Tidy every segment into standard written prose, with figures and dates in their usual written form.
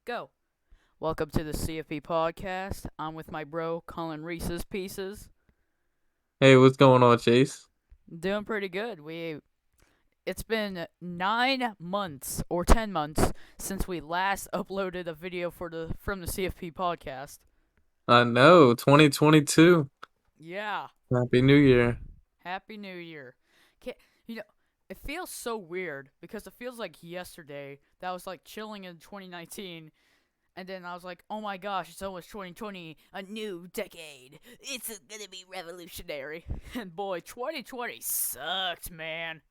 Go. Welcome to the CFP podcast. I'm with my bro, Colin Reese's Pieces. Hey, what's going on, Chase? Doing pretty good. It's been 9 months or 10 months since we last uploaded a video from the CFP podcast. I know, 2022. Yeah. Happy New Year. Happy New Year. Can't, you know, it feels so weird because it feels like yesterday that I was like chilling in 2019. And then I was like, oh my gosh, it's almost 2020, a new decade. It's gonna be revolutionary. And boy, 2020 sucked, man.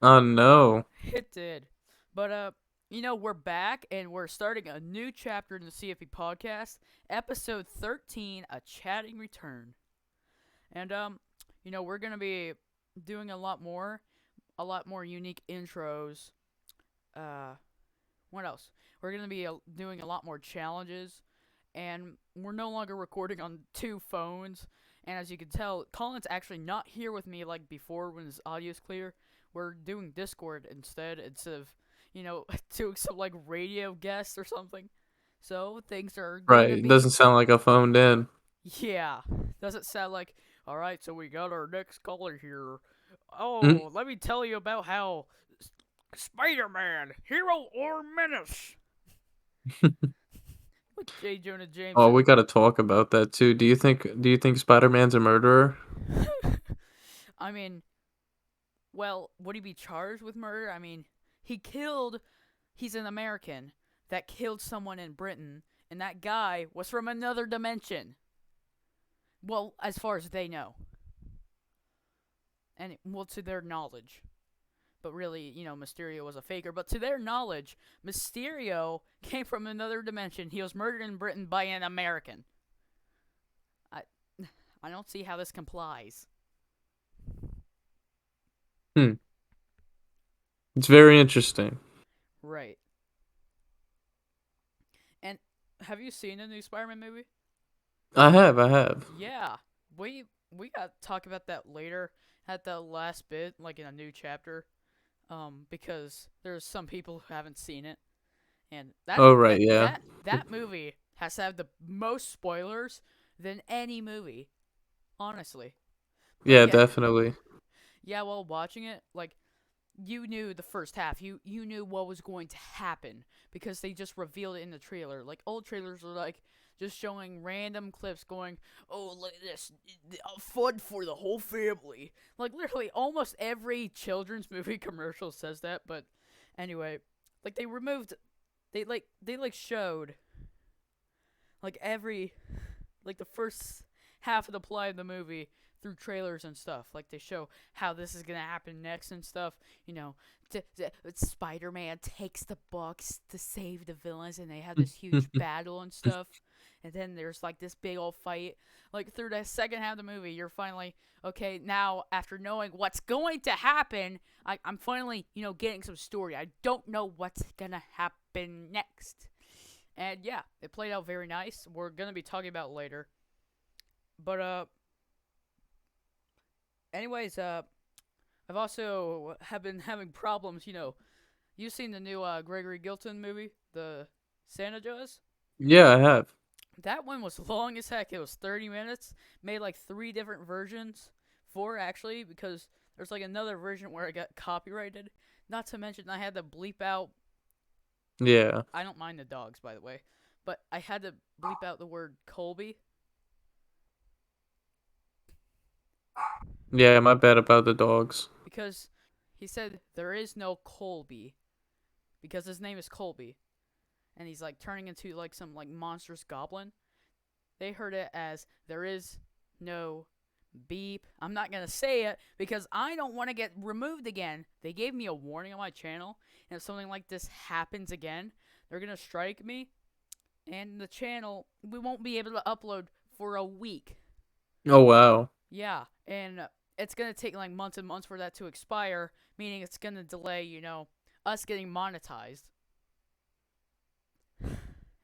I know. It did. But, we're back and we're starting a new chapter in the CFP podcast, episode 13, A Chatting Return. And, we're gonna be doing a lot more unique intros. What else? We're going to be doing a lot more challenges, and we're no longer recording on two phones. And as you can tell, Colin's actually not here with me like before when his audio is clear. We're doing Discord instead of, doing some like radio guest or something. So things are going to Right. be, Doesn't sound like I phoned in. yeah. Doesn't sound like, all right, so we got our next caller here. Mm. Oh, let me tell you about how Spider-Man, hero or menace. With J. Jonah Oh, Jameson. we gotta talk about that too. Do you think Spider-Man's a murderer? I mean, well, would he be charged with murder? I mean, he killed. He's an American that killed someone in Britain, and that guy was from another dimension. Well, as far as they know, and well, to their knowledge. But really, Mysterio was a faker. But to their knowledge, Mysterio came from another dimension. He was murdered in Britain by an American. I, I don't see how this complies. Hmm. It's very interesting. Right. And have you seen the new Spider-Man movie? I have. Yeah. We got to talk about that later at the last bit, like in a new chapter. Because there's some people who haven't seen it, and that Oh, right, that yeah. that that movie has to have the most spoilers than any movie, honestly. But Yeah, yeah, definitely. yeah. While watching it, like you knew the first half. You knew what was going to happen because they just revealed it in the trailer. Like old trailers are like just showing random clips going, "Oh, look at this. Fun for the whole family." Like literally almost every children's movie commercial says that, but anyway, like they showed like every like the first half of the plot of the movie through trailers and stuff. Like they show how this is gonna happen next and stuff. Spider-Man takes the books to save the villains, and they have this huge battle and stuff. And then there's like this big old fight. Like through the second half of the movie, you're finally okay. Now after knowing what's going to happen, I'm finally getting some story. I don't know what's gonna happen next. And yeah, it played out very nice. We're gonna be talking about it later. But anyways, I've also have been having problems. You've seen the new Gregory Gilton movie, the Santa Jaws. Yeah, I have. That one was long as heck. It was 30 minutes. Made like three different versions. Four actually, because there's like another version where it got copyrighted. Not to mention I had to bleep out. Yeah. I don't mind the dogs, by the way, but I had to bleep out the word Colby Yeah, my bad about the dogs. because he said there is no Colby because his name is Colby, and he's like turning into like some like monstrous goblin. They heard it as there is no beep. I'm not gonna say it because I don't want to get removed again. They gave me a warning on my channel, and if something like this happens again, they're gonna strike me, and the channel we won't be able to upload for a week. Oh, wow. Yeah, and it's gonna take like months and months for that to expire, meaning it's gonna delay, us getting monetized.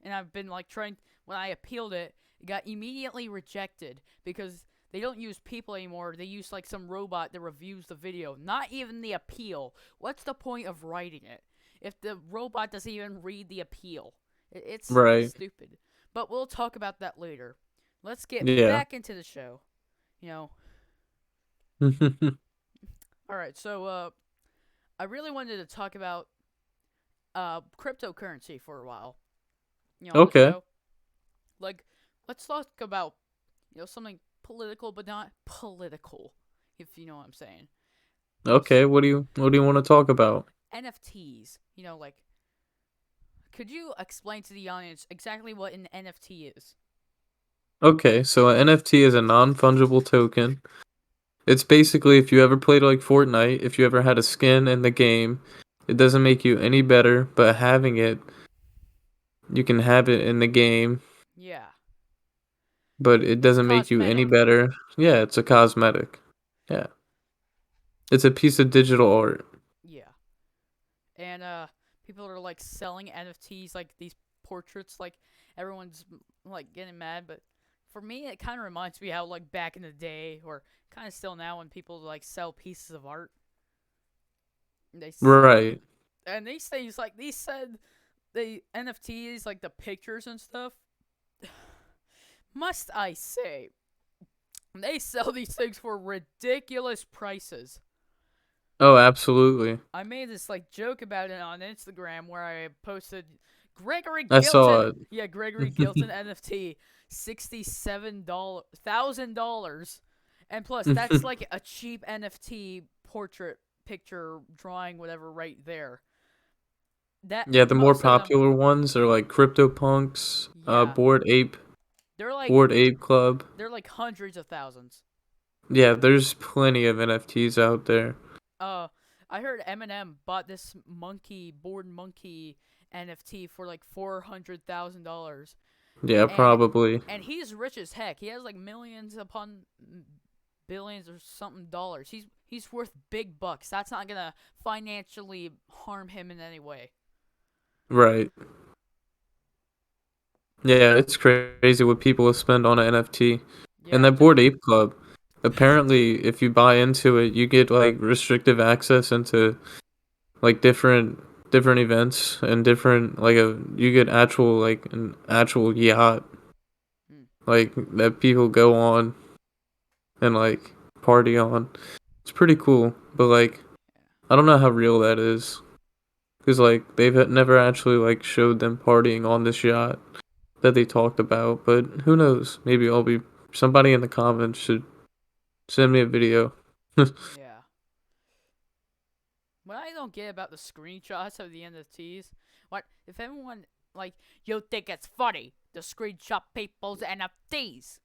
And I've been like trying when I appealed it, it got immediately rejected because they don't use people anymore. They use like some robot that reviews the video, not even the appeal. What's the point of writing it if the robot doesn't even read the appeal? It's Right. stupid. But we'll talk about that later. Let's get Yeah. back into the show. You know. All right. So I really wanted to talk about cryptocurrency for a while. On the Okay. show. Like, let's talk about something political, but not political. If you know what I'm saying. Okay. What do you want to talk about? NFTs. Like, could you explain to the audience exactly what an NFT is? Okay, so an NFT is a non-fungible token. It's basically if you ever played like Fortnite, if you ever had a skin in the game, it doesn't make you any better, but having it, you can have it in the game, Yeah, but it it's doesn't make you any cosmetic. better. Yeah, it's a cosmetic. Yeah. It's a piece of digital art. Yeah, and people are like selling NFTs, like these portraits. Like everyone's like getting mad, but for me, it kind of reminds me how like back in the day, or kind of still now, when people like sell pieces of art, they sell Right. and these things like these said the NFTs, like the pictures and stuff. Must I say, they sell these things for ridiculous prices. Oh, absolutely. I made this like joke about it on Instagram where I posted Gregory I saw Gilton. it. Yeah, Gregory Gilton NFT, $67,000, and plus that's like a cheap NFT portrait picture drawing whatever right there. That Yeah, the more most of them, popular ones are like CryptoPunks, yeah, they're like Bored Ape Club. they're like hundreds of thousands. Yeah, there's plenty of NFTs out there. Uh, I heard Eminem bought this monkey board monkey NFT for like $400,000, Yeah, and probably. he's rich as heck. He has like millions upon billions or something dollars. He's worth big bucks. That's not gonna financially harm him in any way. Right. Yeah, it's crazy what people will spend on an NFT. And Yeah, that Bored Ape Club, apparently, if you buy into it, you get like restrictive access into like different events and different like a you get actual like an actual yacht hmm, like that people go on and like party on. It's pretty cool, but like I don't know how real that is because like they've never actually like showed them partying on this yacht that they talked about. But who knows? Maybe I'll be somebody in the comments should send me a video. yeah. What I don't get about the screenshots of the NFTs, what if everyone like you think it's funny to screenshot people's NFTs?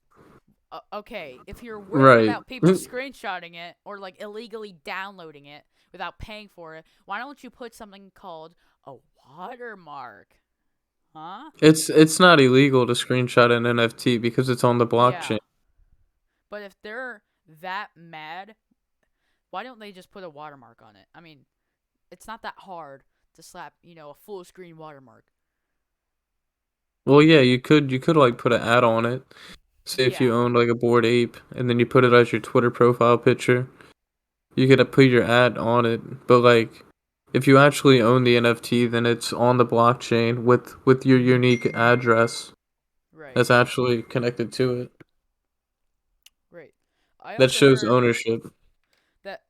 Okay, if you're worried Right. about people screenshotting it or like illegally downloading it without paying for it, why don't you put something called a watermark? Huh? It's not illegal to screenshot an NFT because it's on the Yeah. blockchain. But if they're that mad, why don't they just put a watermark on it? I mean, it's not that hard to slap, a full screen watermark. Well, yeah, you could like put an ad on it. Say if Yeah. you owned like a bored ape and then you put it as your Twitter profile picture, you could put your ad on it. But like if you actually own the NFT, then it's on the blockchain with your unique address Right. that's actually connected to it. Right. I That also shows heard ownership. that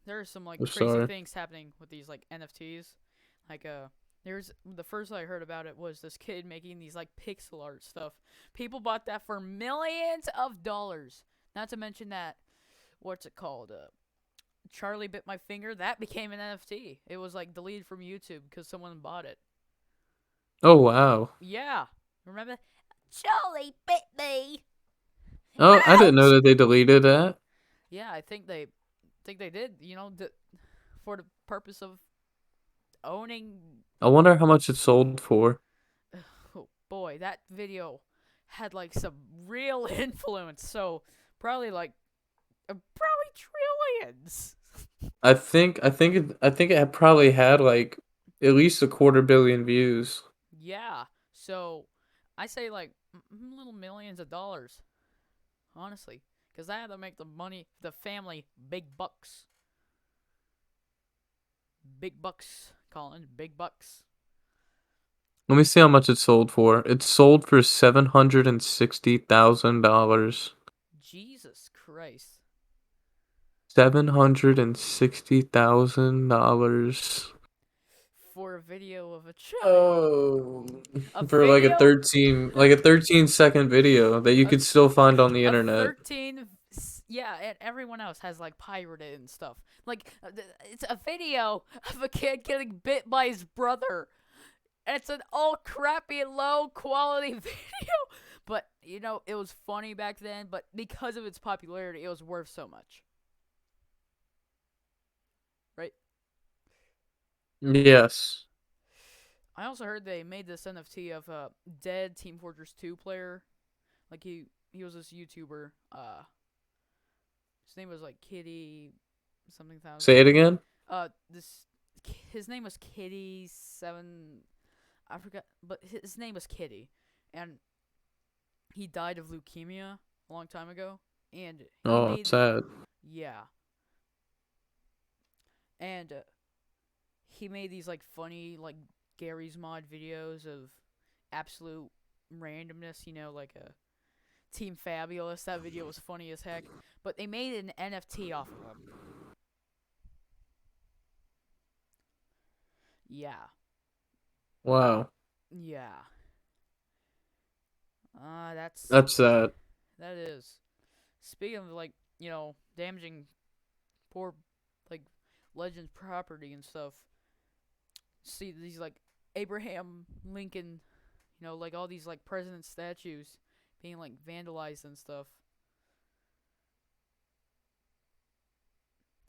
there are some like I'm crazy sorry. things happening with these like NFTs. Like there's the first I heard about it was this kid making these like pixel art stuff. People bought that for millions of dollars. Not to mention that what's it called? Charlie bit my finger. That became an NFT. It was like deleted from YouTube because someone bought it. Oh wow. Yeah, remember? Charlie bit me. Oh, I didn't know Ouch. that they deleted that. Yeah, I think they did. For the purpose of owning. I wonder how much it sold for. Oh boy, that video had like some real influence. So probably like probably trillions. I think it had probably had like at least a quarter billion views. Yeah. So I say like little millions of dollars, honestly, because I had to make the money, the family, big bucks. Big bucks, Colin. Big bucks. Let me see how much it sold for. It sold for $760,000. Jesus Christ. $760,000. For a video of a child. Oh, A for like a video? 13-second video that you a, could still find on the a internet. 13. Yeah, and everyone else has like pirated and stuff. Like, it's a video of a kid getting bit by his brother. And it's an all crappy, low quality video. But, it was funny back then. But because of its popularity, it was worth so much. Right? Yes. I also heard they made this NFT of a dead Team Fortress 2 player. Like, he was this YouTuber. His name was like Kitty something Say thousand. it again. This his name was Kitty 7. I forgot, but his name was Kitty, and he died of leukemia a long time ago. And he Oh, made sad. yeah, and he made these like funny like Gary's Mod videos of absolute randomness. Like a Team Fabulous. That video was funny as heck. But they made an NFT off of him. Yeah. Wow. Yeah. That's That's sad. that is. Speaking of like, damaging poor like Legends property and stuff. See these like Abraham Lincoln, like all these like president statues being like vandalized and stuff.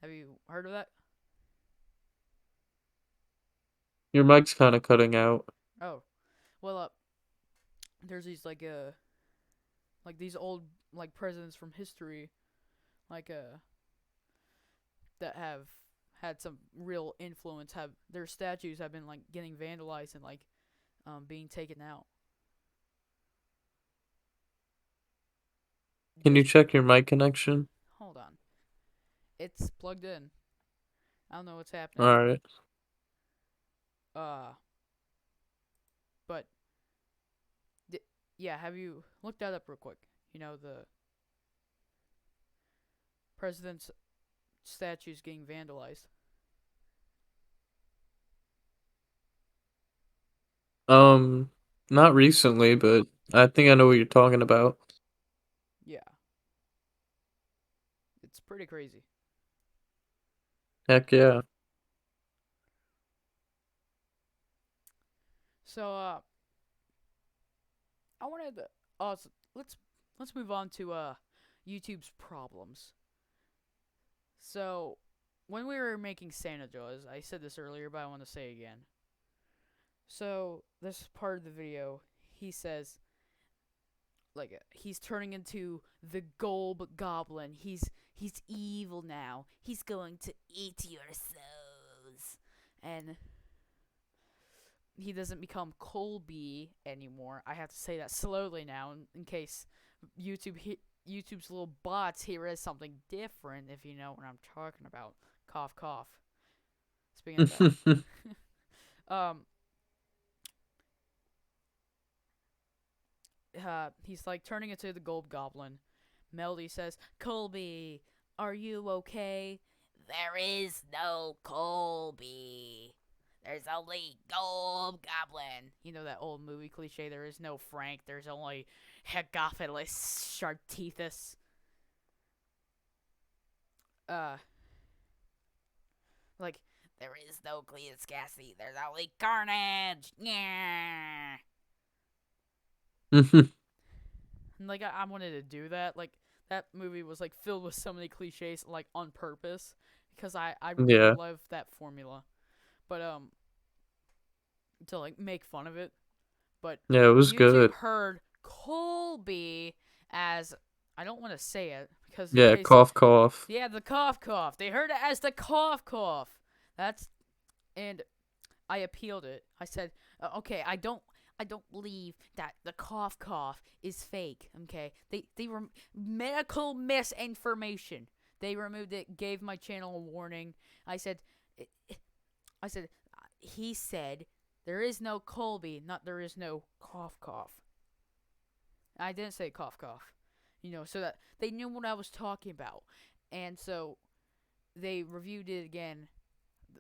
Have you heard of that? Your mic's kind of cutting out. Oh, well, there's these like these old like presidents from history, like that have had some real influence. Have their statues have been like getting vandalized and like being taken out. Can you Just check your mic connection? hold on, it's plugged in. I don't know what's happening. All right. Uh, but yeah, have you looked that up real quick? The president's statues getting vandalized. Not recently, but I think I know what you're talking about. Yeah, it's pretty crazy. Heck yeah. So I wanted to let's move on to YouTube's problems. So when we were making Santa Jaws, I said this earlier, but I want to say it again. So this part of the video, he says like he's turning into the Golb Goblin. He's evil now. He's going to eat your souls, and he doesn't become Colby anymore. I have to say that slowly now, in case YouTube's little bots hear as something different. If you know what I'm talking about. Cough, cough. Speaking of that, he's like turning into the Gold Goblin. Melody says, "Colby, are you okay?" "There is no Colby. There's only Gold Goblin." You know that old movie cliche, there is no Frank, there's only Hegophilus Shartethus. Like, there is no Cletus Cassidy, there's only Carnage. Yeah. And like I wanted to do that. Like that movie was like filled with so many cliches, like on purpose, because I Yeah. love that formula. But to like make fun of it. But Yeah, it was YouTube good. heard Colby as, I don't want to say it because in Yeah, case, cough cough. yeah, the cough cough. They heard it as the cough cough. That's and I appealed it. I said, okay, I don't believe that the cough cough is fake. Okay, they were medical misinformation. They removed it, gave my channel a warning. I said, he said There is no Colby, not there is no cough cough. I didn't say cough cough. So that they knew what I was talking about. And so they reviewed it again.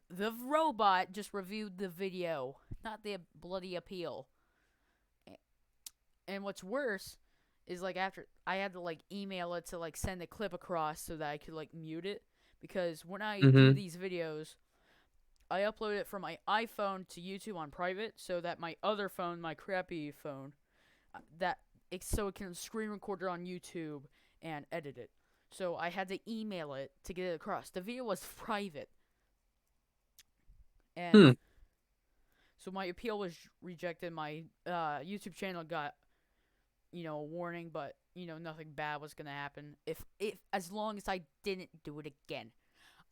The robot just reviewed the video, not the bloody appeal. And what's worse is like after I had to like email it to like send the clip across so that I could like mute it, because when I do Mhm. these videos, I upload it from my iPhone to YouTube on private so that my other phone, my crappy phone, so it can screen record it on YouTube and edit it. So I had to email it to get it across. The video was private. And Hmm. so my appeal was rejected. My YouTube channel got, a warning, but nothing bad was gonna happen if as long as I didn't do it again.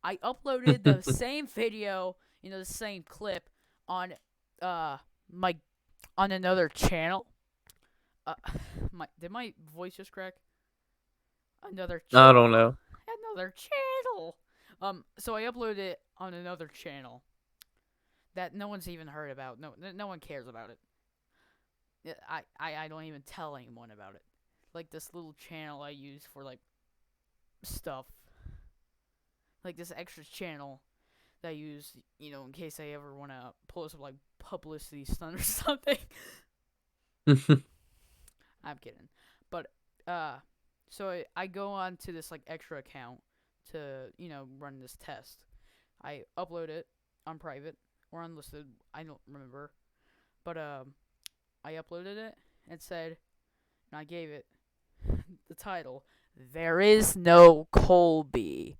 I uploaded the same video, the same clip on my on another channel. Did my voice just crack? Another I channel. don't know. Another channel. So I uploaded it on another channel that no one's even heard about. No one cares about it. I don't even tell anyone about it. Like this little channel I use for like stuff. Like this extra channel that I use, in case I ever want to pull some like publicity stunt or something. I'm kidding. But so I go on to this like extra account to, run this test. I upload it on private or unlisted, I don't remember. But I uploaded it and said, and I gave it the title, "There is no Colby."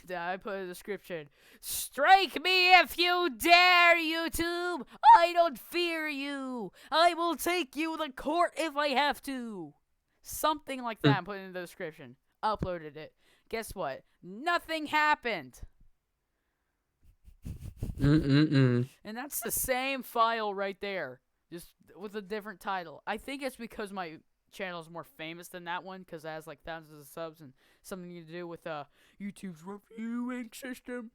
And I put a description, "Strike me if you dare, YouTube! I don't fear you! I will take you to court if I have to!" Something like that, I put in the description. Uploaded it. Guess what? Nothing happened. Mm-mm-mm. And that's the same file right there, just with a different title. I think it's because my channel is more famous than that one, because it has like thousands of subs and something to do with YouTube's reviewing system.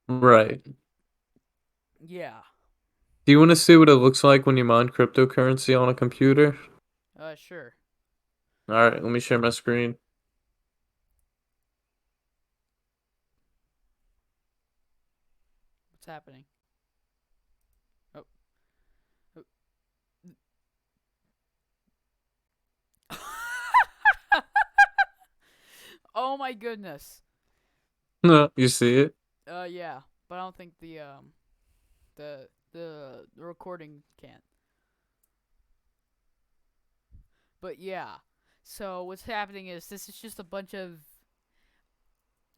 Right. Yeah. Do you want to see what it looks like when you mine cryptocurrency on a computer? Sure. All right, let me share my screen. What's happening? Oh. Oh my goodness. You see it? Yeah, but I don't think the recording can. But yeah. So what's happening is this is just a bunch of,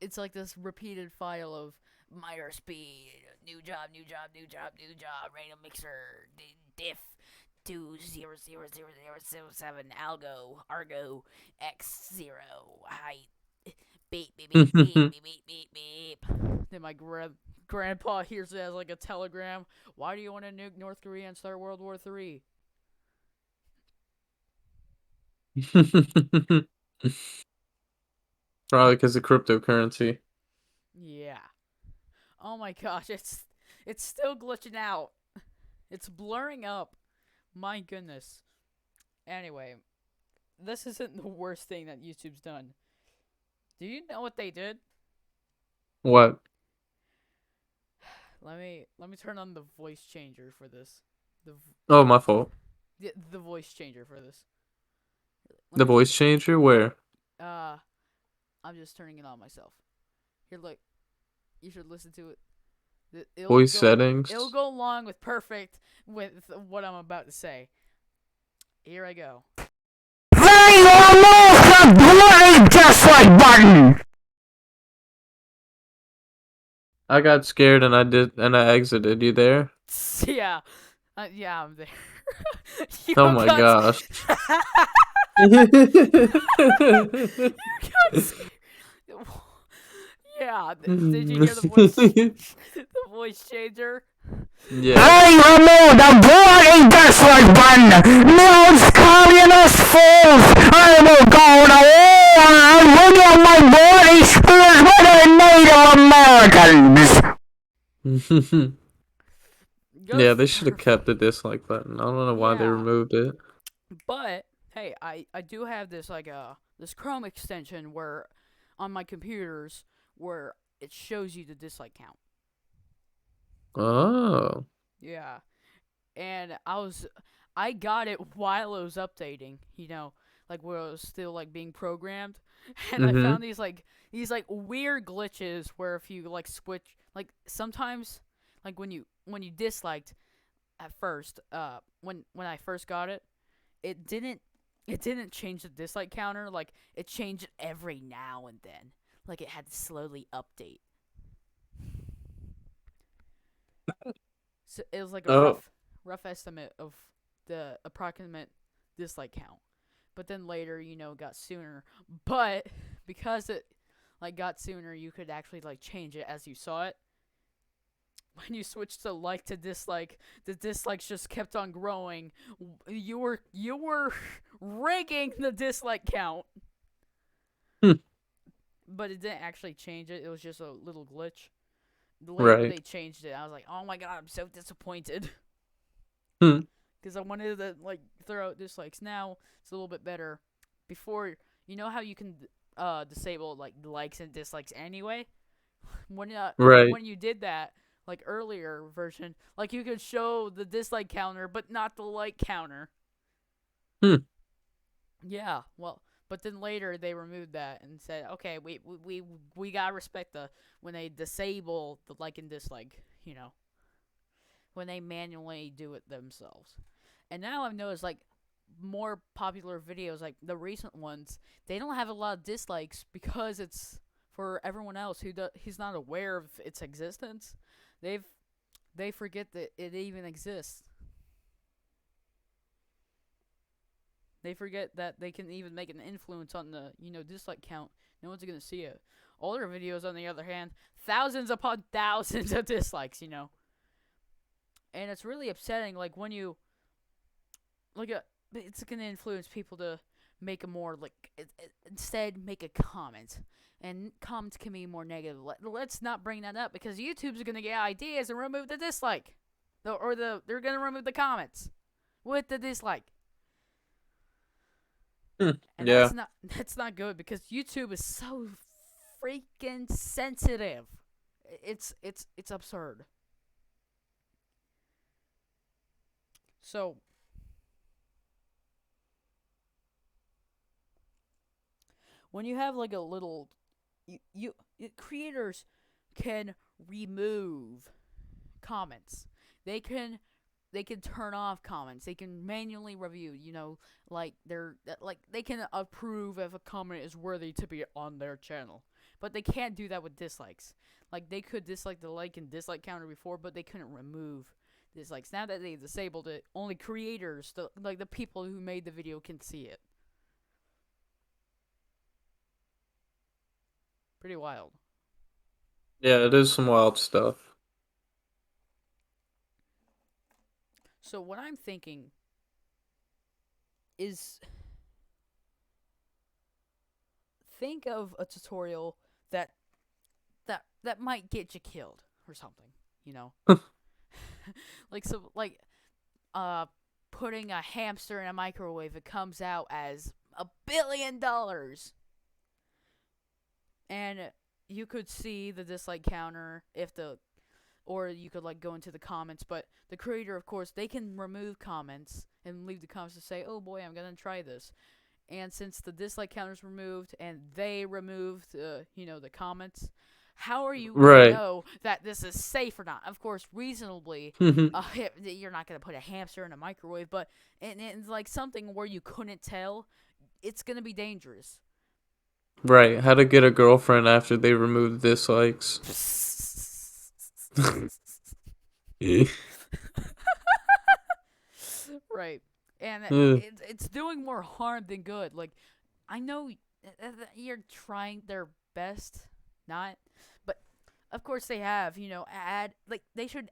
it's like this repeated file of miner speed, new job, new job, new job, new job, random mixer, diff 2000077 algo argo x0 height beep beep beep beep beep beep beep beep. Then my grandpa hears it as like a telegram. Why do you want to nuke North Korea and start World War III? Probably because of cryptocurrency. Yeah. Oh my gosh, it's still glitching out. It's blurring up. My goodness. Anyway, this isn't the worst thing that YouTube's done. Do you know what they did? What? Let me turn on the voice changer for this. Oh, my fault. The voice changer for this. The voice changer? Where? I'm just turning it on myself. Here, look. You should listen to it. Voice settings? It'll go along with what I'm about to say. Here I go. They almost a bloody dislike button! I got scared and I exited. You there? Yeah. Yeah, I'm there. Oh my gosh. You got scared. Yeah, did you hear the voice changer? Yeah. They removed the bloody dislike button! Those communist fools! I will go to war and win my bloody spears with the Native Americans! Yeah, they should have kept the dislike button. I don't know why they Yeah, removed it. but hey, I do have this like this Chrome extension where on my computers where it shows you the dislike count. Oh. Yeah, and I got it while it was updating. Like where it was still like being programmed, and I Mm-hmm. found these weird glitches where if you like switch like sometimes like when you disliked at first when I first got it, it didn't change the dislike counter. Like it changed it every now and then. Like it had to slowly update. So it was like a Oh. rough estimate of the approximate dislike count. But then later, it got sooner. But because it like got sooner, you could actually like change it as you saw it. When you switched to like to dislike, the dislikes just kept on growing. You were ranking the dislike count, Hmm. but it didn't actually change it. It was just a little glitch. Later Right. they changed it. I was like, oh my god, I'm so disappointed. Hmm. Because I wanted to like throw out dislikes. Now it's a little bit better. Before, you know how you can disable like likes and dislikes anyway. Right. When you did that, like earlier version, like you could show the dislike counter but not the like counter. Hmm. Yeah, well, but then later they removed that and said, okay, we gotta respect the when they disable the like and dislike. When they manually do it themselves. And now I've noticed like more popular videos, like the recent ones, they don't have a lot of dislikes because it's for everyone else he's not aware of its existence. They've they forget that it even exists. They forget that they can even make an influence on the dislike count. No one's gonna see it. Older videos, on the other hand, thousands upon thousands of dislikes. And it's really upsetting. Like when you it's gonna influence people to make a more instead make a comment, and comments can be more negative. Let's not bring that up because YouTube's gonna get ideas and remove the dislike, they're gonna remove the comments with the dislike, Hmm. and Yeah. that's not good because YouTube is so freaking sensitive. It's absurd. So when you have like a little creators can remove comments. They can turn off comments. They can manually review, like they can approve if a comment is worthy to be on their channel. But they can't do that with dislikes. Like they could dislike the like and dislike counter before, but they couldn't remove dislikes. Now that they disabled it, only creators, the people who made the video can see it. Pretty wild. Yeah, it is some wild stuff. So what I'm thinking is think of a tutorial that might get you killed or something, you know? Like putting a hamster in a microwave, it comes out as $1 billion. And you could see the dislike counter or you could like go into the comments, but the creator, of course, they can remove comments and leave the comments to say, oh boy, I'm gonna try this. And since the dislike counter is removed and they removed the comments, how are you gonna Right. know that this is safe or not? Of course, reasonably, you're not gonna put a hamster in a microwave, but it's like something where you couldn't tell, it's gonna be dangerous. Right. How to get a girlfriend after they remove dislikes. Right. And Uh, it's doing more harm than good. Like, I know you're trying their best, not, but of course they have, they should.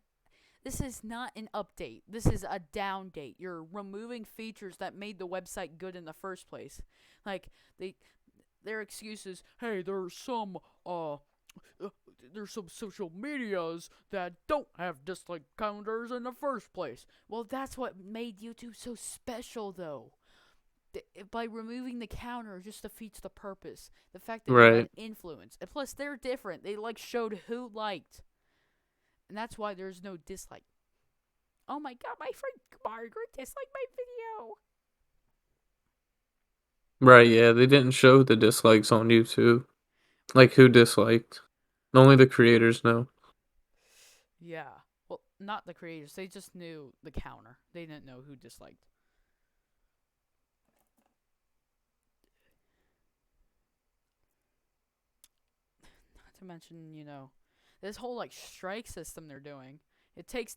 This is not an update. This is a down date. You're removing features that made the website good in the first place. Like, their excuses, hey, there's some there's some social medias that don't have dislike counters in the first place. Well, that's what made YouTube so special, though. By removing the counter, it just defeats the purpose. The fact that you had Right. influence. And plus, they're different. They, like, showed who liked. And that's why there's no dislike. Oh my god, my friend Margaret disliked my video. Right, yeah, they didn't show the dislikes on YouTube. Like who disliked. Only the creators know. Yeah. Well, not the creators. They just knew the counter. They didn't know who disliked. Not to mention, this whole, like, strike system they're doing. It takes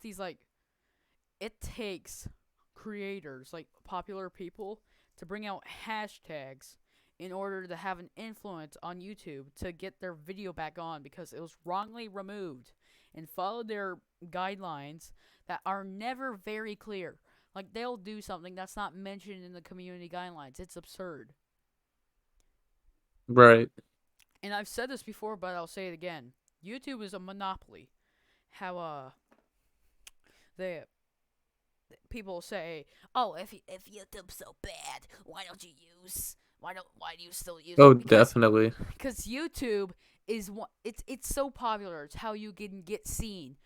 creators, like popular people, to bring out hashtags in order to have an influence on YouTube to get their video back on because it was wrongly removed, and follow their guidelines that are never very clear. Like, they'll do something that's not mentioned in the community guidelines. It's absurd. Right. And I've said this before, but I'll say it again. YouTube is a monopoly. How they people say, "Oh, if YouTube's so bad, why do you still use Oh, it?" definitely. Because YouTube is it's so popular. It's how you can get seen,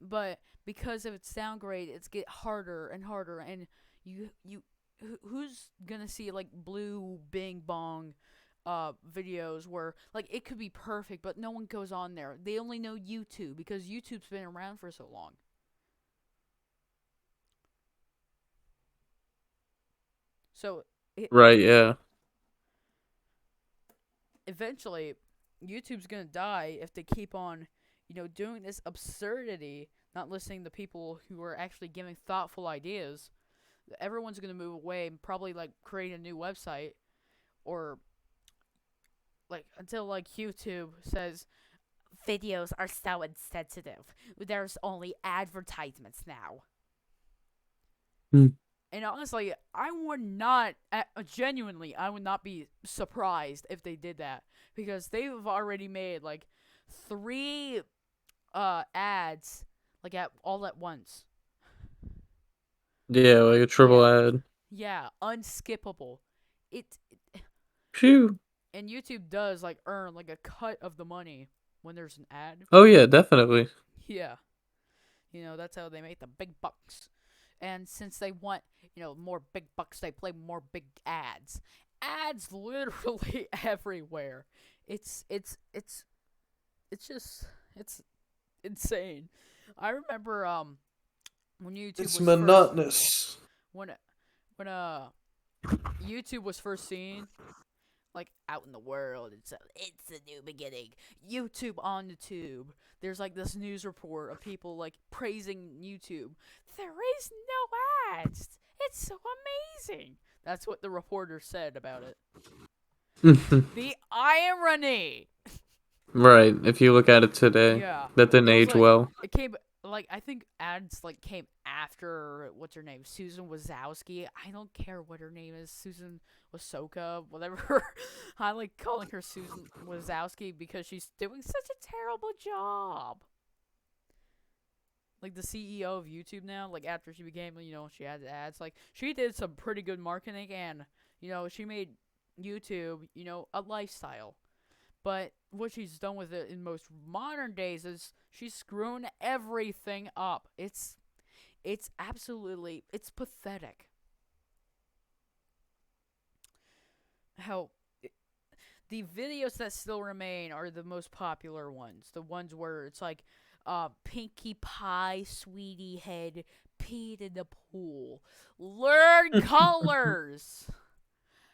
but because of its downgrade, it's get harder and harder. And who's gonna see, like, blue bing bong videos where, like, it could be perfect, but no one goes on there. They only know YouTube because YouTube's been around for so long. So Right, yeah. eventually, YouTube's gonna die if they keep on, doing this absurdity, not listening to people who are actually giving thoughtful ideas. Everyone's gonna move away and probably, like, create a new website, or, like, until, like, YouTube says videos are so insensitive. There's only advertisements now. Hmm. And honestly, I would not, genuinely, I would not be surprised if they did that. Because they've already made, like, 3 ads, like, all at once. Yeah, like a triple Yeah. ad. Yeah, unskippable. It Phew. And YouTube does, like, earn, like, a cut of the money when there's an ad. Oh yeah, definitely. Yeah. That's how they make the big bucks. And since they want, more big bucks, they play more big ads. Ads literally everywhere. It's just it's insane. I remember when YouTube It's was monotonous. when YouTube was first seen, like, out in the world. It's a new beginning. YouTube on the tube. There's, like, this news report of people, like, praising YouTube. There is no ads. It's so amazing. That's what the reporter said about it. The irony. Right, if you look at it today, Yeah. that didn't It was age like, well. it came, like, I think ads, like, came after, what's her name, Susan Wazowski. I don't care what her name is, Susan Wasoka, whatever. I like calling her Susan Wazowski because she's doing such a terrible job. Like, the CEO of YouTube now, like, after she became, she had ads, like, she did some pretty good marketing, and, she made YouTube, a lifestyle. But what she's done with it in most modern days is she's screwing everything up. It's absolutely, it's pathetic. How the videos that still remain are the most popular ones. The ones where it's like, Pinkie Pie, Sweetie Head, peed in the pool. Learn colors.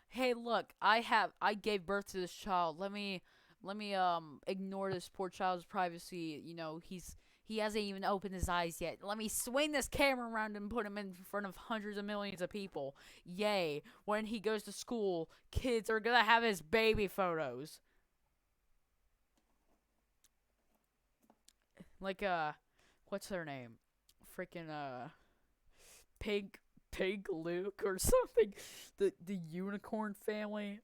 Hey, look, I gave birth to this child. Let me ignore this poor child's privacy. He hasn't even opened his eyes yet. Let me swing this camera around and put him in front of hundreds of millions of people. Yay. When he goes to school, kids are gonna have his baby photos. Like, what's her name? Freaking, Pig Luke or something. The unicorn family.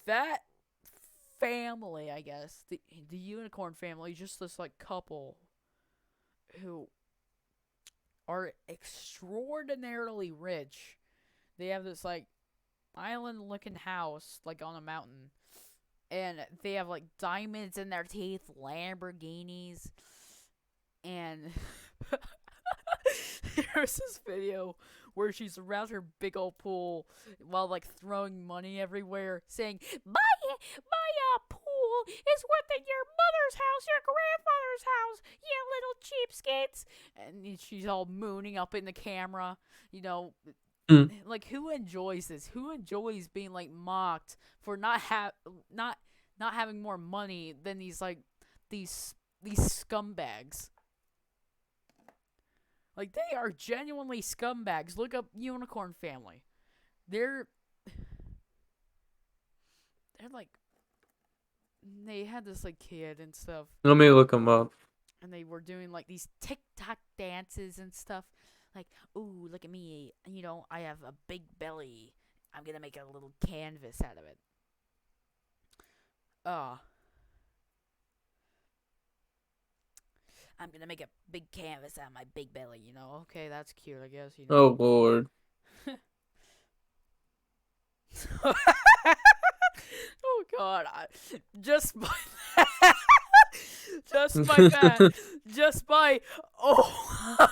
That family, I guess. The unicorn family, just this like couple who are extraordinarily rich. They have this like island looking house like on a mountain, and they have like diamonds in their teeth, Lamborghinis, and there's this video where she's around her big old pool while like throwing money everywhere, saying, "My pool is worth your mother's house, your grandfather's house, you little cheapskates." And she's all mooning up in the camera, you know. Mm. Like, who enjoys this? Who enjoys being like mocked for not having more money than these scumbags? Like, they are genuinely scumbags. Look up Unicorn Family. They're like, they had this like kid and stuff, Let me look them up. and they were doing like these TikTok dances and stuff. Like, ooh, look at me. I have a big belly. I'm gonna make a little canvas out of it. I'm gonna make a big canvas out of my big belly, Okay, that's cute, I guess, Oh Lord. Oh God, just by that, just by that, just by, oh, oh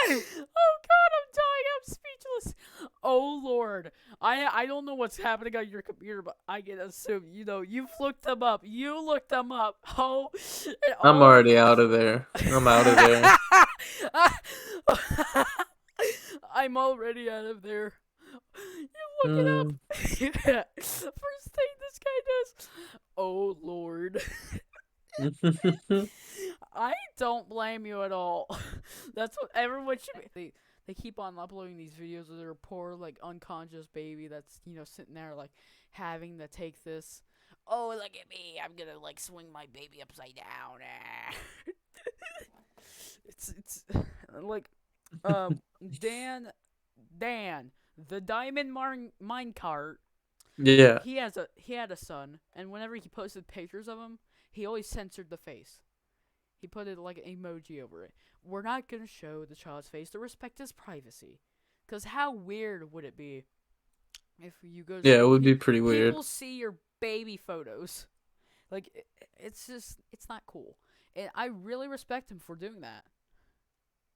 God, I'm dying, I'm speechless. Oh Lord, I don't know what's happening on your computer, but I can assume, you've looked them up. You looked them up. Oh, I'm already out of there. I'm out of there. I'm already out of there. You look it up. First thing this guy does. Oh Lord. I don't blame you at all. That's what everyone should be. They keep on uploading these videos of their poor, like, unconscious baby that's, sitting there, like, having to take this. Oh, look at me. I'm gonna, like, swing my baby upside down. It's like, Dan, the Diamond Minecart. Yeah. He had a son, and whenever he posted pictures of him, he always censored the face. He put it like an emoji over it. We're not gonna show the child's face to respect his privacy, cause how weird would it be if you go? Yeah, it would be pretty weird. People see your baby photos, like it's not cool, and I really respect him for doing that.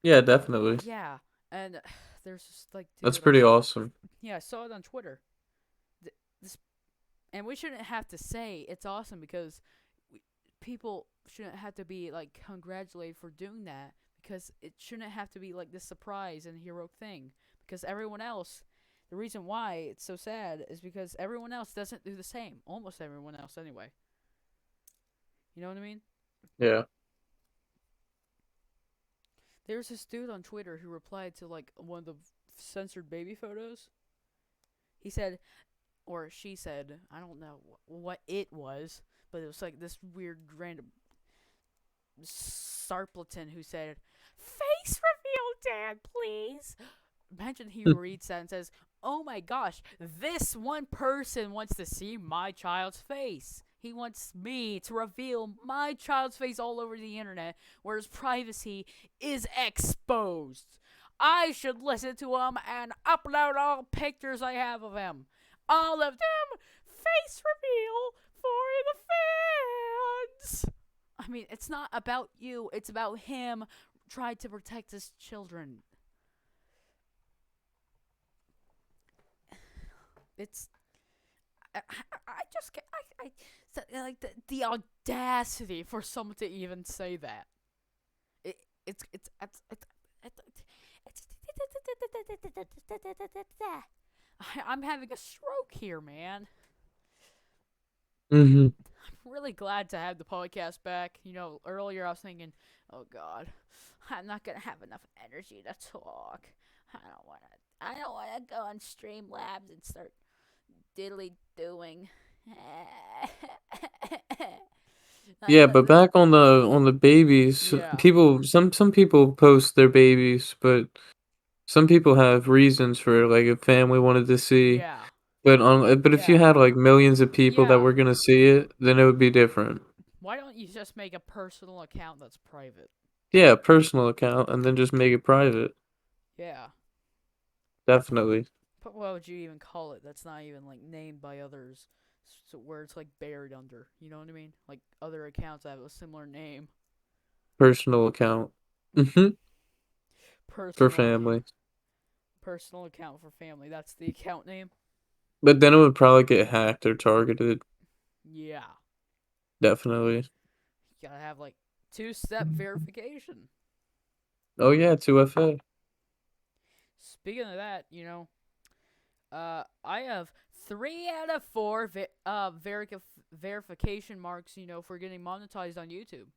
Yeah, definitely. Yeah, and there's just like That's pretty awesome. Yeah, I saw it on Twitter. And we shouldn't have to say it's awesome because people shouldn't have to be like congratulated for doing that, because it shouldn't have to be like this surprise and heroic thing, because everyone else, the reason why it's so sad is because everyone else doesn't do the same. Almost everyone else anyway. You know what I mean? Yeah. There's this dude on Twitter who replied to like one of the censored baby photos. He said, or she said, I don't know what it was, but it was like this weird random Sarpleton who said, "Face reveal, Dad, please." Imagine he reads that and says, "Oh my gosh, this one person wants to see my child's face. He wants me to reveal my child's face all over the internet, where his privacy is exposed. I should listen to him and upload all pictures I have of him. All of them, face reveal for the fans." I mean, it's not about you. It's about him trying to protect his children. It's... I just can't... like, the audacity for someone to even say that. I'm having a stroke here, man. Mm-hmm. I'm really glad to have the podcast back. Earlier I was thinking, oh God, I'm not gonna have enough energy to talk. I don't wanna go on Streamlabs and start diddly doing. Yeah, but back on the babies, Yeah. some people post their babies, but some people have reasons for, like, a family wanted to see. Yeah. But if you Yeah. had like millions of people that Yeah. were gonna see it, then it would be different. Why don't you just make a personal account that's private? Yeah, personal account, and then just make it private. Yeah. Definitely. But what would you even call it? That's not even like named by others. So where it's like buried under. You know what I mean? Like other accounts that have a similar name. Personal account. Hmm. For Personal family. personal account for family. That's the account name. But then it would probably get hacked or targeted. Yeah. Definitely. You gotta have like two-step verification. Oh yeah, 2FA. Speaking of that, I have 3 out of 4 verification marks, for getting monetized on YouTube.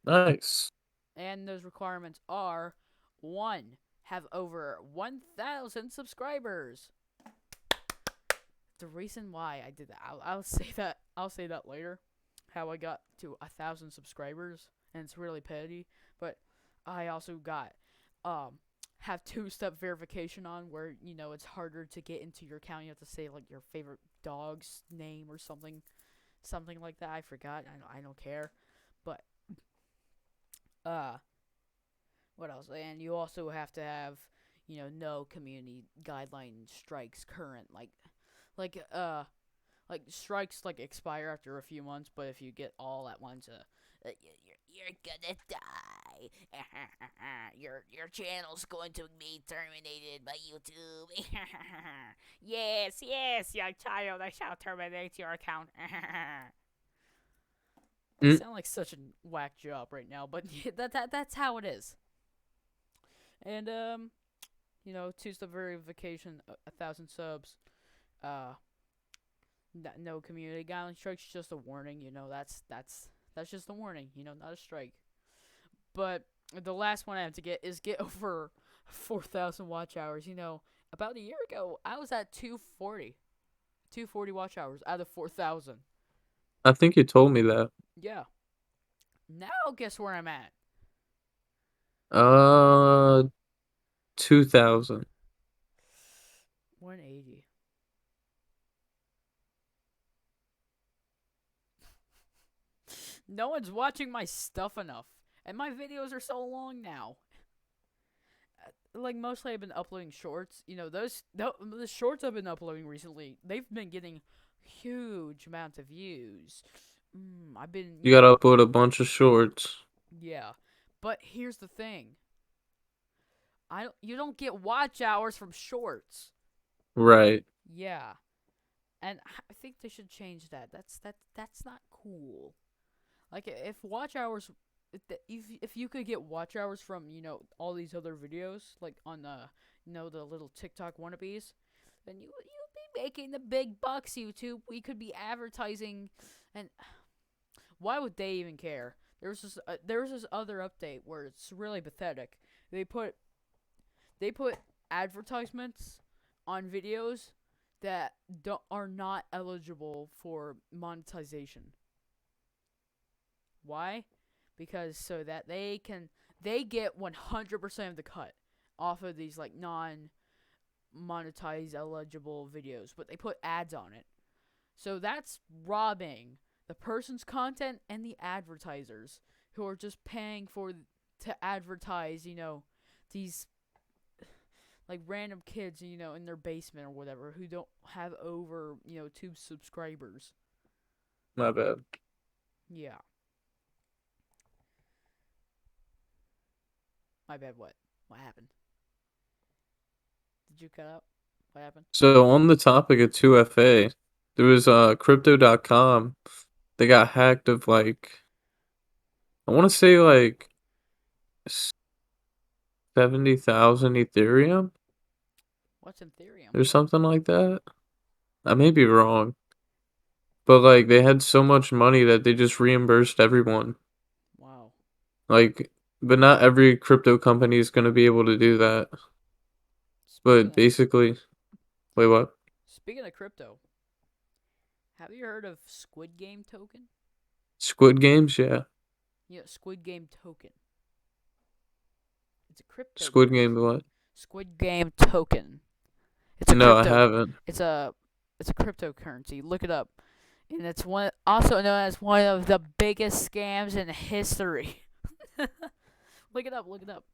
Nice. And those requirements are 1, have over 1,000 subscribers. The reason why I did that, I'll say that. I'll say that later. How I got to 1,000 subscribers, and it's really petty. But I also got have two-step verification on, where it's harder to get into your account. You have to say like your favorite dog's name or something like that. I forgot. I don't care. But what else? And you also have to have no community guideline strikes current, like like strikes like expire after a few months, but if you get all at once, you're gonna die. Your channel's going to be terminated by YouTube. Yes, young child, I shall terminate your account. I Mm. sound like such a whack job right now, but that's how it is. And two-step verification, 1,000 subs. No community guideline strikes, just a warning. That's just a warning. Not a strike. But the last one I have to get is get over 4,000 watch hours. About a year ago, I was at 240 watch hours out of 4,000. I think you told me that. Yeah. Now guess where I'm at? 2000. 180. No one's watching my stuff enough, and my videos are so long now. Like mostly I've been uploading shorts. The shorts I've been uploading recently, they've been getting huge amounts of views. I've been You gotta upload a bunch of shorts. yeah, but here's the thing. You don't get watch hours from shorts. Right. Yeah, and I think they should change that. That's not cool. Like if watch hours, if you could get watch hours from all these other videos, like on the little TikTok wannabes, then you'd be making the big bucks. YouTube, we could be advertising, and why would they even care? There was this other update where it's really pathetic. They put advertisements on videos that are not eligible for monetization. Why? Because so that they get 100% of the cut off of these like non-monetized eligible videos, but they put ads on it. So that's robbing the person's content and the advertisers who are just paying to advertise, these like random kids, in their basement or whatever who don't have over, 2 subscribers. My bad. Yeah. My bad, what? What happened? Did you cut out? What happened? So on the topic of 2FA, there was crypto.com. They got hacked of like, I want to say like 70,000 Ethereum What's Ethereum? or something like that. I may be wrong. But like they had so much money that they just reimbursed everyone. Wow. Like, but not every crypto company is going to be able to do that. Speaking But of basically, wait, what? speaking of crypto, have you heard of Squid Game token? Squid Games, yeah. Yeah, Squid Game token. It's a Squid cryptocurrency. Game, what? Squid Game token. It's a No, I crypto. haven't. It's a cryptocurrency. Look it up, and it's one also known as one of the biggest scams in history. Look it up. Look it up.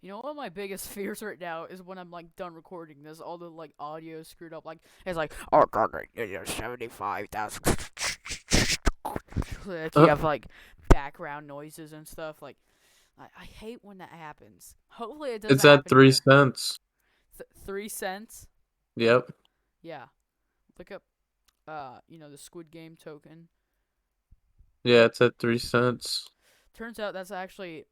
You know, one of my biggest fears right now is when I'm like done recording this, all the like audio screwed up. Like it's like, oh god, 75,000. Like you have like background noises and stuff. Like I hate when that happens. Hopefully it doesn't It's at happen 3 here. cents. 3 cents. Yep. Yeah. Look up. The Squid Game token. Yeah, it's at 3 cents. Turns out that's actually.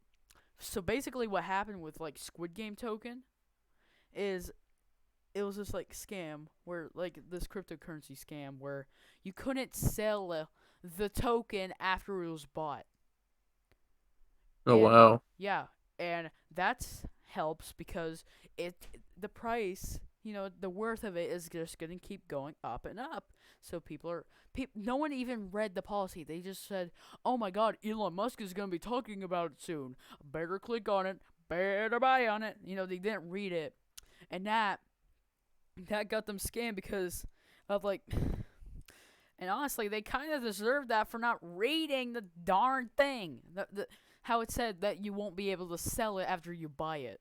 So basically, what happened with like Squid Game token is it was this like scam where like this cryptocurrency scam where you couldn't sell the token after it was bought. Oh, And wow. yeah, and that helps because the price, the worth of it is just gonna keep going up and up. So no one even read the policy. They just said, "Oh my God, Elon Musk is gonna be talking about it soon. Better click on it. Better buy on it." They didn't read it, and that got them scammed because of like. And honestly, they kind of deserve that for not reading the darn thing. How it said that you won't be able to sell it after you buy it.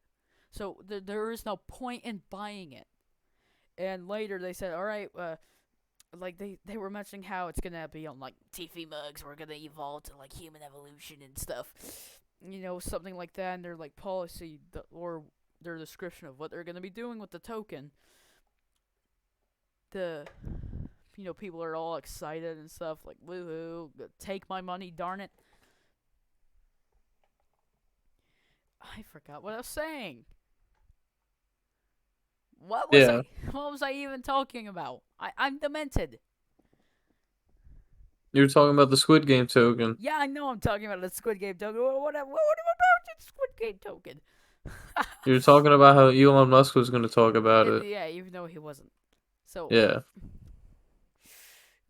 So there is no point in buying it. And later they said, all right, like they were mentioning how it's gonna be on like TV mugs. We're gonna evolve to like human evolution and stuff. Something like that. And their like policy or their description of what they're gonna be doing with the token. People are all excited and stuff like, woohoo, take my money, darn it. I forgot what I was saying. What was I even talking about? I'm demented. You were talking about the Squid Game token. Yeah, I know I'm talking about the Squid Game token. What about the Squid Game token? You were talking about how Elon Musk was going to talk about it. Yeah, even though he wasn't. So Yeah.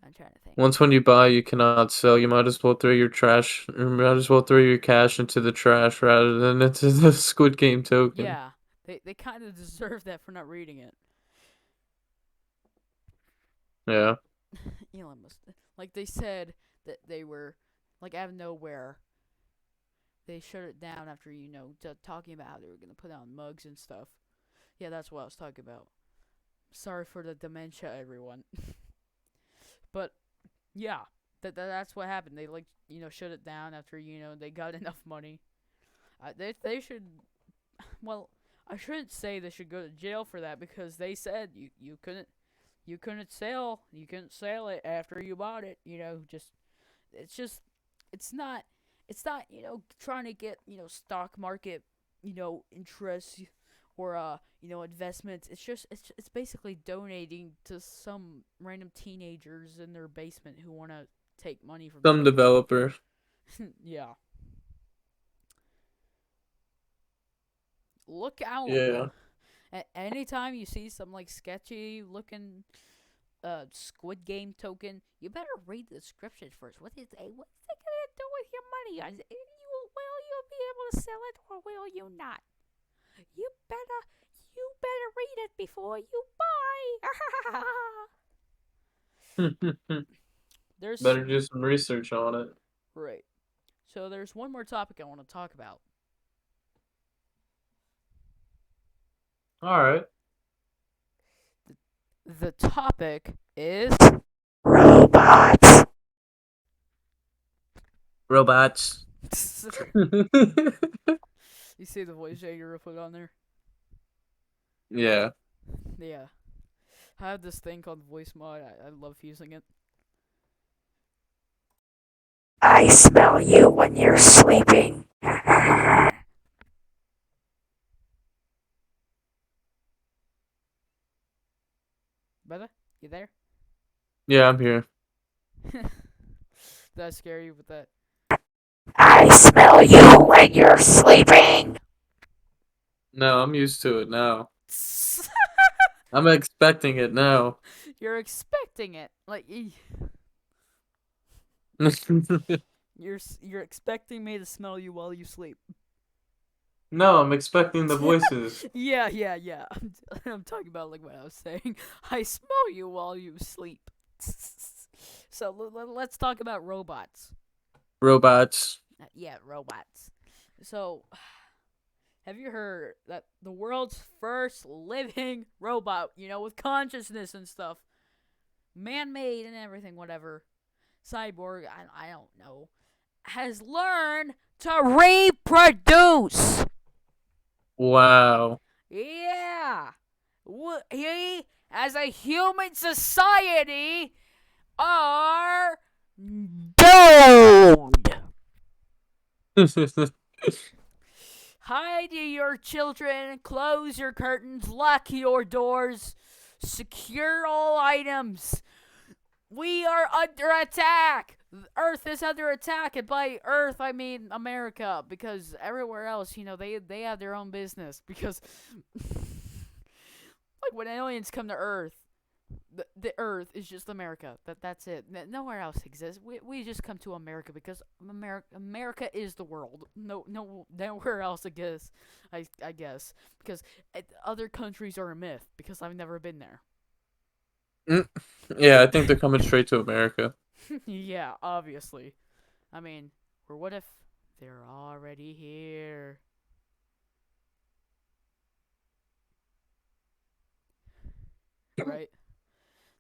I'm trying to think. Once when you buy, you cannot sell. You might as well throw your cash into the trash rather than into the Squid Game token. Yeah, they kind of deserve that for not reading it. Yeah. Elon Musk, like they said that they were like out of nowhere. They shut it down after talking about how they were gonna put on mugs and stuff. Yeah, that's what I was talking about. Sorry for the dementia, everyone. But yeah, that's what happened. They shut it down after they got enough money. They should. Well, I shouldn't say they should go to jail for that because they said you couldn't sell it after you bought it. It's not trying to get stock market interest or investments. It's basically donating to some random teenagers in their basement who want to take money from Some developer. Yeah. Look out. Yeah. Anytime you see some like sketchy looking Squid Game token, you better read the description first. What's it gonna do with your money? Will you be able to sell it or will you not? You better read it before you buy. Better do some research on it. Right. So there's one more topic I want to talk about. All right. The topic is robots. Robots. You see the voice changer I put on there? Yeah. Yeah. I have this thing called voice mod. I love using it. I smell you when you're sleeping. Brother, you there? Yeah, I'm here. Did I scare you with that? I smell you when you're sleeping. No, I'm used to it now. I'm expecting it now. You're expecting it. Like you're expecting me to smell you while you sleep. No, I'm expecting the voices. Yeah. I'm talking about like what I was saying. I smell you while you sleep. So let's talk about robots. Robots. Yeah, robots. So, have you heard that the world's first living robot, with consciousness and stuff, man-made and everything, whatever, cyborg, I don't know, has learned to reproduce. Wow. Yeah. He, as a human society, are doomed. Hide your children, close your curtains, lock your doors, secure all items. We are under attack. Earth is under attack, and by Earth I mean America, because everywhere else, they have their own business. Because like when aliens come to Earth, the Earth is just America. That's it. Nowhere else exists. We just come to America because America is the world. Nowhere else exists. I guess because other countries are a myth because I've never been there. Yeah, I think they're coming straight to America. Yeah, obviously. I mean, or what if they're already here? Right?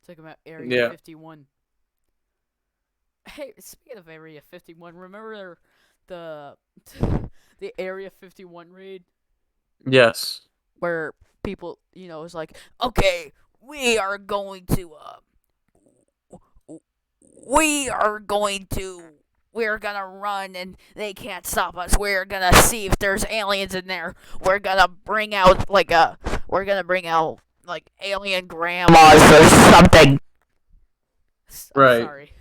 Talking about Area Yeah. 51. Hey, speaking of Area 51, remember the the Area 51 raid Yes. where people, was like, okay, we are going to we're gonna run and they can't stop us. We're gonna see if there's aliens in there. We're gonna bring out like alien grandmas or something. I'm Right. sorry,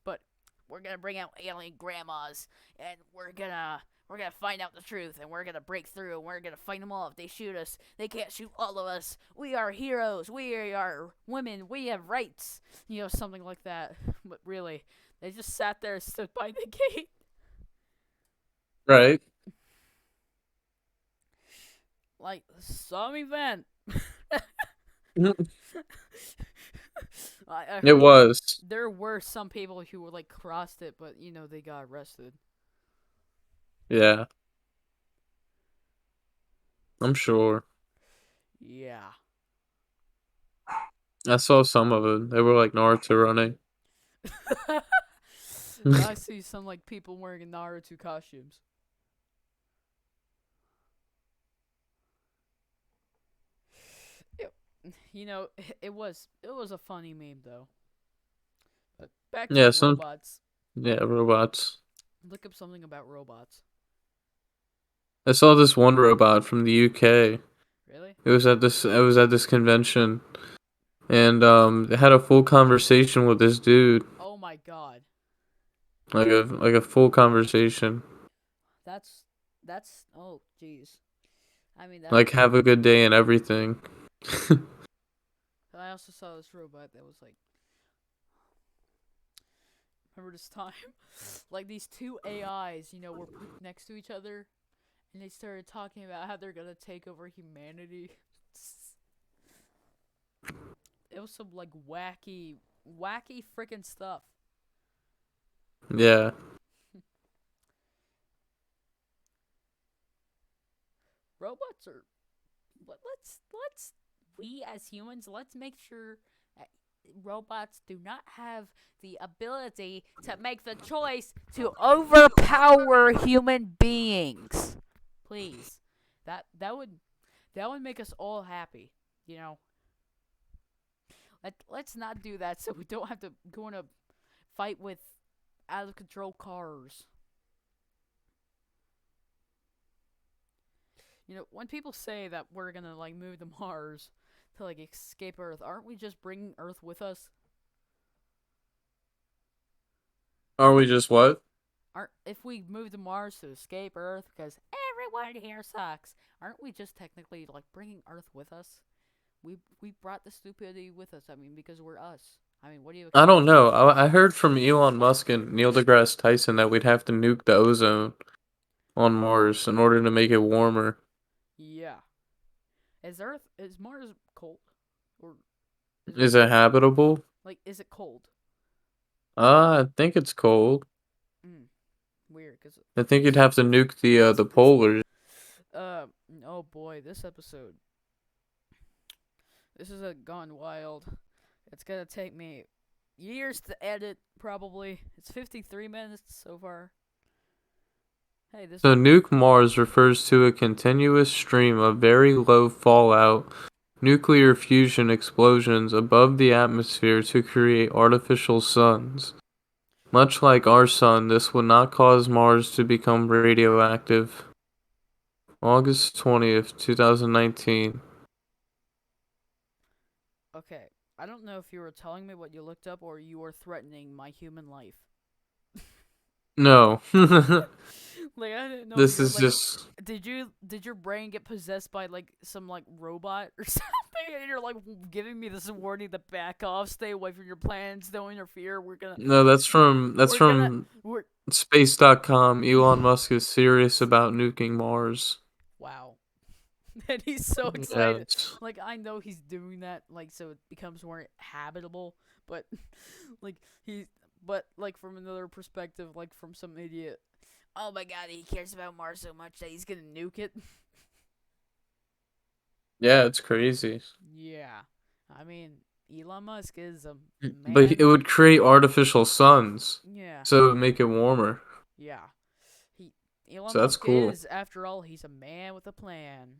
but we're gonna bring out alien grandmas and we're gonna find out the truth and we're gonna break through and we're gonna fight them all. If they shoot us, they can't shoot all of us. We are heroes. We are women. We have rights. Something like that. But really, they just sat there and stood by the gate. Right. Like some event. I It heard was. there were some people who were like crossed it, but they got arrested. Yeah. I'm sure. Yeah. I saw some of it. They were like Naruto running. I see some like people wearing Naruto costumes. It, it was a funny meme though. But back to Yeah, robots. robots. Look up something about robots. I saw this one robot from the UK. Really? It was at this convention, and they had a full conversation with this dude. Oh my god. Like a full conversation. That's oh jeez. I mean that Like have a good day and everything. I also saw this robot that was like, remember this time? Like these two AIs, were put next to each other and they started talking about how they're gonna take over humanity. It was some like wacky freaking stuff. Yeah. Robots are let's we as humans, let's make sure that robots do not have the ability to make the choice to overpower human beings. Please. That would make us all happy, you know. Let's not do that so we don't have to go in a fight with out of control cars. When people say that we're gonna like move to Mars to like escape Earth, aren't we just bringing Earth with us? Are we just what? Aren't if we move to Mars to escape Earth because everyone here sucks? Aren't we just technically like bringing Earth with us? We brought the stupidity with us. I mean, because we're us. I mean, what do you I expect? don't know. I heard from Elon Musk and Neil deGrasse Tyson that we'd have to nuke the ozone on Mars in order to make it warmer. Yeah. Is Mars cold, or is it Is it habitable? like is it cold? I think it's cold. Mm, weird, cause I think you'd have to nuke the this polars. uh oh boy, this episode. This is a gone wild. It's gonna take me years to edit. Probably it's 53 minutes so far. Hey, this So is nuke Mars refers to a continuous stream of very low fallout nuclear fusion explosions above the atmosphere to create artificial suns. Much like our sun, this would not cause Mars to become radioactive. August 20th, 2019. okay. I don't know if you were telling me what you looked up or you were threatening my human life. No. Like I didn't know if This you're is like, just did your brain get possessed by like some like robot or something, and you're like giving me this warning to back off, stay away from your plans, don't interfere. no, that's We're gonna from we're space.com. Elon Musk is serious about nuking Mars. wow. And he's so Yeah, excited. it's, Like I know he's doing that like so it becomes more habitable, but like he but like from another perspective, like from some idiot. Oh my god, he cares about Mars so much that he's gonna nuke it. yeah, it's crazy. Yeah. I mean, Elon Musk is a But it man. would create artificial suns, Yeah. so it would make it warmer. Yeah. He Elon So that's Musk cool. is, after all, he's a man with a plan.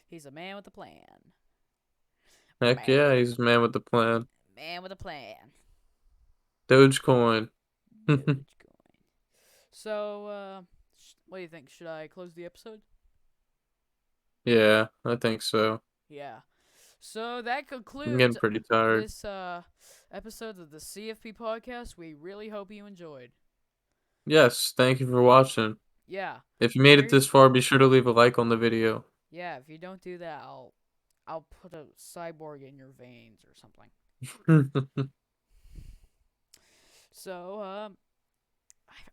He's a man with a plan. Heck yeah, Man. he's a man with the plan. Man with a plan. Dogecoin. Dogecoin. So, what do you think? Should I close the episode? Yeah, I think so. Yeah. So that I'm concludes getting pretty tired. this episode of the CFP podcast. We really hope you enjoyed. Yes, thank you for watching. Yeah. If you made it Very this far, be sure to leave a like on the video. Yeah, if you don't do that, I'll put a cyborg in your veins or something. So,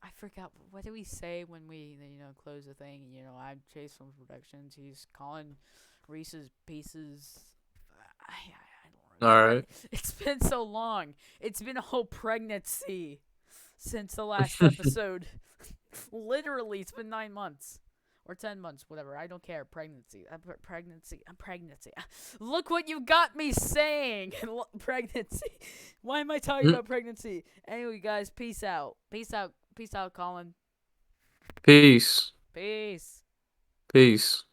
I forgot, what do we say when we close the thing? I'm Chase from Productions. He's calling Reese's Pieces. I don't remember. Alright. It's been so long. It's been a whole pregnancy since the last episode. Literally, it's been 9 months. Or 10 months, whatever. I don't care. Pregnancy. Pregnancy. Look what you got me saying. Pregnancy. Why am I talking about pregnancy? Anyway, guys, peace out. Peace out. Peace out, Colin. Peace. Peace. Peace.